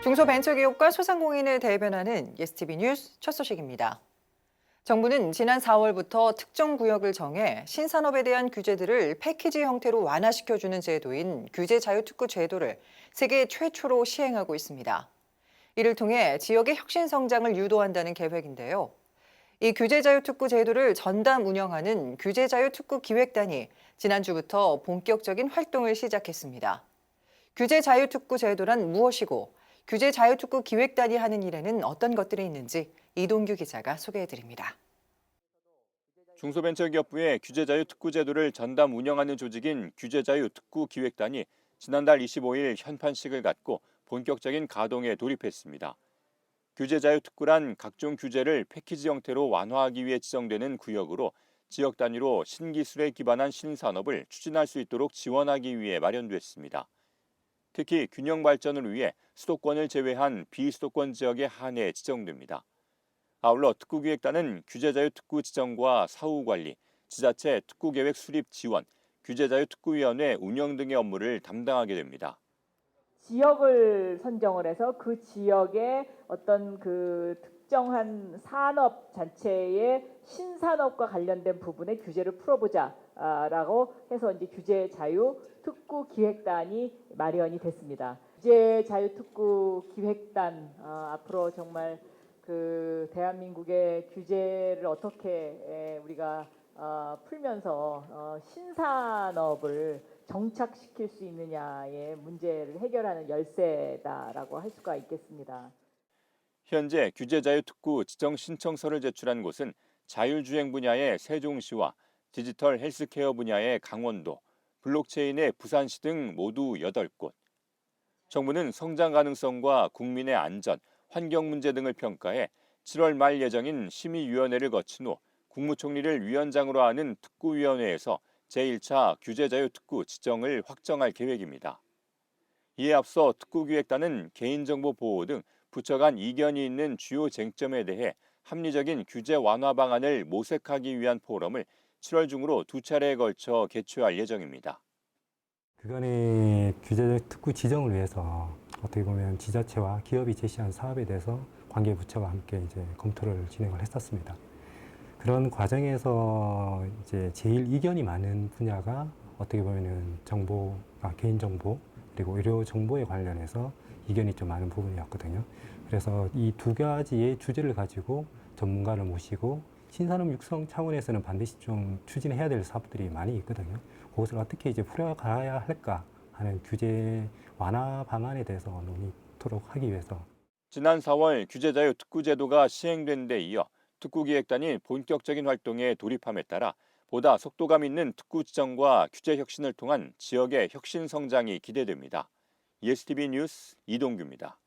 중소벤처기업과 소상공인을 대변하는 예스티비 뉴스 첫 소식입니다. 정부는 지난 4월부터 특정 구역을 정해 신산업에 대한 규제들을 패키지 형태로 완화시켜주는 제도인 규제자유특구 제도를 세계 최초로 시행하고 있습니다. 이를 통해 지역의 혁신 성장을 유도한다는 계획인데요. 이 규제자유특구 제도를 전담 운영하는 규제자유특구기획단이 지난주부터 본격적인 활동을 시작했습니다. 규제자유특구 제도란 무엇이고 규제자유특구기획단이 하는 일에는 어떤 것들이 있는지 이동규 기자가 소개해드립니다. 중소벤처기업부의 규제자유특구 제도를 전담 운영하는 조직인 규제자유특구기획단이 지난달 25일 현판식을 갖고 본격적인 가동에 돌입했습니다. 규제자유특구란 각종 규제를 패키지 형태로 완화하기 위해 지정되는 구역으로 지역 단위로 신기술에 기반한 신산업을 추진할 수 있도록 지원하기 위해 마련됐습니다. 특히 균형 발전을 위해 수도권을 제외한 비수도권 지역에 한해 지정됩니다. 아울러 특구기획단은 규제자유특구 지정과 사후관리, 지자체 특구계획 수립 지원, 규제자유특구위원회 운영 등의 업무를 담당하게 됩니다. 지역을 선정을 해서 그 지역의 어떤 그 특정한 산업 자체의 신산업과 관련된 부분의 규제를 풀어보자라고 해서 이제 규제자유특구기획단이 마련이 됐습니다. 규제자유특구기획단 앞으로 정말 그 대한민국의 규제를 어떻게 우리가 풀면서 신산업을 정착시킬 수 있느냐의 문제를 해결하는 열쇠다라고 할 수가 있겠습니다. 현재 규제자유특구 지정 신청서를 제출한 곳은 자율주행 분야의 세종시와 디지털 헬스케어 분야의 강원도, 블록체인의 부산시 등 모두 8곳. 정부는 성장 가능성과 국민의 안전, 환경 문제 등을 평가해 7월 말 예정인 심의위원회를 거친 후 국무총리를 위원장으로 하는 특구위원회에서 제1차 규제자유특구 지정을 확정할 계획입니다. 이에 앞서 특구기획단은 개인정보 보호 등 부처 간 이견이 있는 주요 쟁점에 대해 합리적인 규제 완화 방안을 모색하기 위한 포럼을 7월 중으로 2차례에 걸쳐 개최할 예정입니다. 그간의 규제특구 지정을 위해서 어떻게 보면 지자체와 기업이 제시한 사업에 대해서 관계 부처와 함께 이제 검토를 진행을 했었습니다. 그런 과정에서 이제 제일 이견이 많은 분야가 어떻게 보면은 개인정보 그리고 의료정보에 관련해서 이견이 좀 많은 부분이었거든요. 그래서 이 두 가지의 주제를 가지고 전문가를 모시고 신산업 육성 차원에서는 반드시 좀 추진해야 될 사업들이 많이 있거든요. 그것을 어떻게 이제 풀어가야 할까 하는 규제 완화 방안에 대해서 논의토록 하기 위해서 지난 4월 규제자유특구 제도가 시행된 데 이어 특구기획단이 본격적인 활동에 돌입함에 따라 보다 속도감 있는 특구 지정과 규제 혁신을 통한 지역의 혁신 성장이 기대됩니다. 예스티비 뉴스 이동규입니다.